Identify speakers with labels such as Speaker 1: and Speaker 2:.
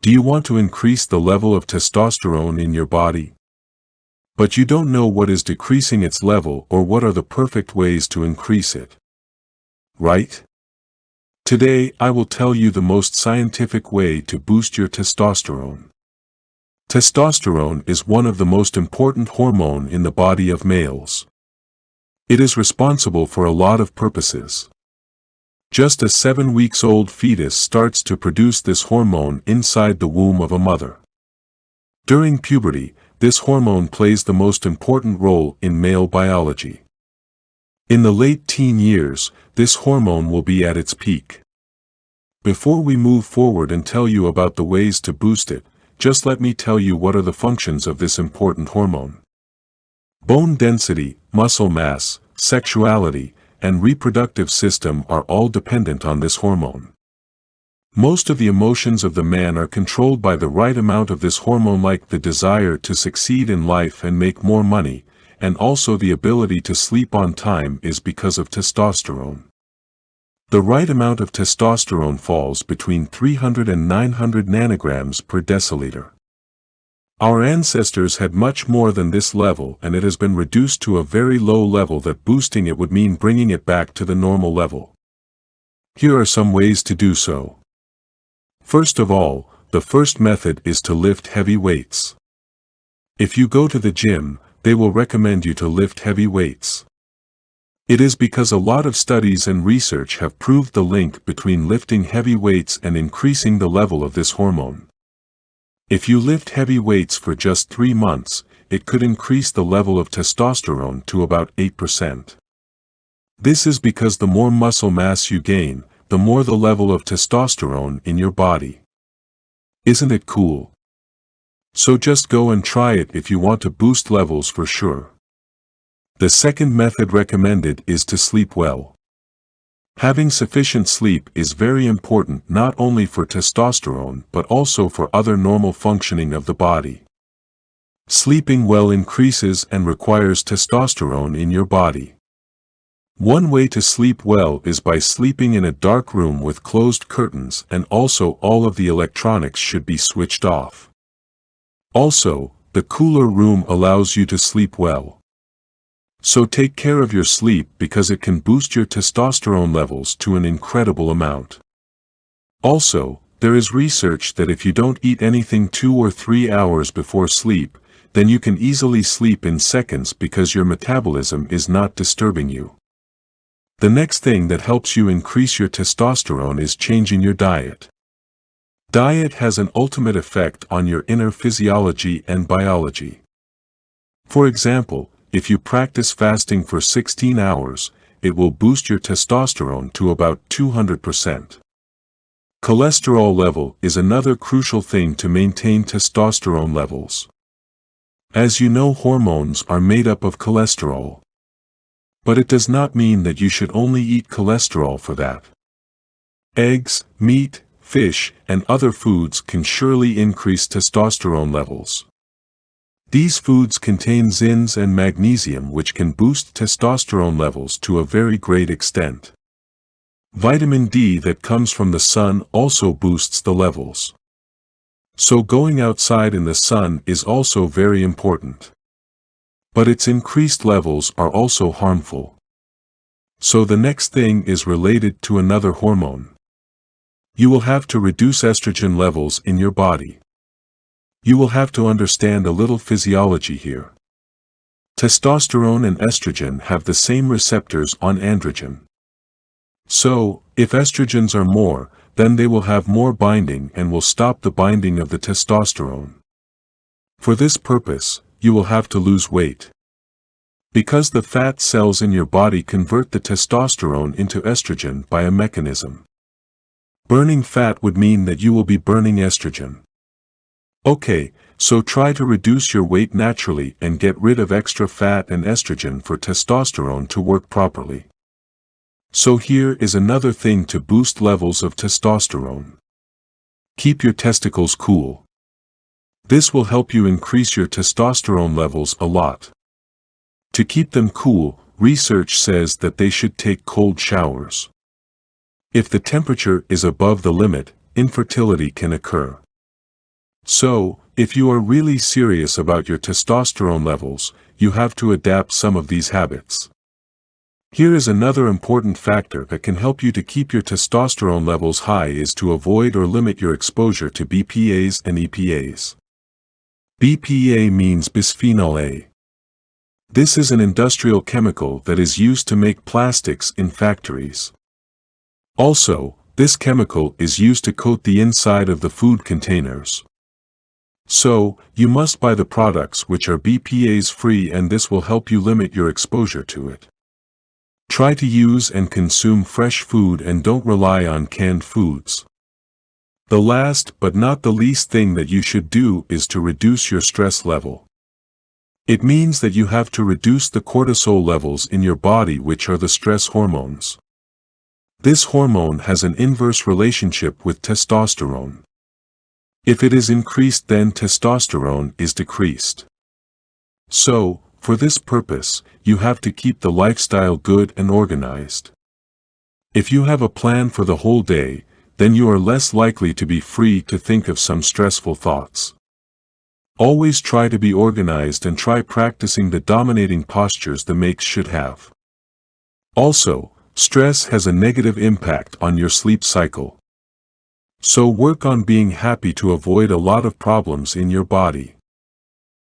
Speaker 1: Do you want to increase the level of testosterone in your body? But you don't know what is decreasing its level or what are the perfect ways to increase it. Right? Today I will tell you the most scientific way to boost your testosterone. Testosterone is one of the most important hormone in the body of males. It is responsible for a lot of purposes. Just a 7-week-old fetus starts to produce this hormone inside the womb of a mother. During puberty, this hormone plays the most important role in male biology. In the late teen years, this hormone will be at its peak. Before we move forward and tell you about the ways to boost it, just let me tell you what are the functions of this important hormone. Bone density, muscle mass, sexuality, and reproductive system are all dependent on this hormone. Most of the emotions of the man are controlled by the right amount of this hormone, like the desire to succeed in life and make more money, and also the ability to sleep on time is because of testosterone. The right amount of testosterone falls between 300 and 900 nanograms per deciliter. Our ancestors had much more than this level, and it has been reduced to a very low level that boosting it would mean bringing it back to the normal level. Here are some ways to do so. First of all, the first method is to lift heavy weights. If you go to the gym, they will recommend you to lift heavy weights. It is because a lot of studies and research have proved the link between lifting heavy weights and increasing the level of this hormone. If you lift heavy weights for just 3 months, it could increase the level of testosterone to about 8%. This is because the more muscle mass you gain, the more the level of testosterone in your body. Isn't it cool? So just go and try it if you want to boost levels for sure. The second method recommended is to sleep well. Having sufficient sleep is very important not only for testosterone but also for other normal functioning of the body. Sleeping well increases and requires testosterone in your body. One way to sleep well is by sleeping in a dark room with closed curtains, and also all of the electronics should be switched off. Also, the cooler room allows you to sleep well. So take care of your sleep because it can boost your testosterone levels to an incredible amount. Also, there is research that if you don't eat anything 2 or 3 hours before sleep, then you can easily sleep in seconds because your metabolism is not disturbing you. The next thing that helps you increase your testosterone is changing your diet. Diet has an ultimate effect on your inner physiology and biology. For example, if you practice fasting for 16 hours, it will boost your testosterone to about 200%. Cholesterol level is another crucial thing to maintain testosterone levels. As you know, hormones are made up of cholesterol. But it does not mean that you should only eat cholesterol for that. Eggs, meat, fish, and other foods can surely increase testosterone levels. These foods contain zinc and magnesium, which can boost testosterone levels to a very great extent. Vitamin D that comes from the sun also boosts the levels. So going outside in the sun is also very important. But its increased levels are also harmful. So the next thing is related to another hormone. You will have to reduce estrogen levels in your body. You will have to understand a little physiology here. Testosterone and estrogen have the same receptors on androgen. So, if estrogens are more, then they will have more binding and will stop the binding of the testosterone. For this purpose, you will have to lose weight. Because the fat cells in your body convert the testosterone into estrogen by a mechanism. Burning fat would mean that you will be burning estrogen. Okay, so try to reduce your weight naturally and get rid of extra fat and estrogen for testosterone to work properly. So here is another thing to boost levels of testosterone. Keep your testicles cool. This will help you increase your testosterone levels a lot. To keep them cool, research says that they should take cold showers. If the temperature is above the limit, infertility can occur. So, if you are really serious about your testosterone levels, you have to adapt some of these habits. Here is another important factor that can help you to keep your testosterone levels high is to avoid or limit your exposure to BPAs and EPAs. BPA means bisphenol A. This is an industrial chemical that is used to make plastics in factories. Also, this chemical is used to coat the inside of the food containers. So, you must buy the products which are BPAs free, and this will help you limit your exposure to it. Try to use and consume fresh food and don't rely on canned foods. The last but not the least thing that you should do is to reduce your stress level. It means that you have to reduce the cortisol levels in your body, which are the stress hormones. This hormone has an inverse relationship with testosterone. If it is increased, then testosterone is decreased. So, for this purpose, you have to keep the lifestyle good and organized. If you have a plan for the whole day, then you are less likely to be free to think of some stressful thoughts. Always try to be organized and try practicing the dominating postures the makes should have. Also, stress has a negative impact on your sleep cycle. So work on being happy to avoid a lot of problems in your body.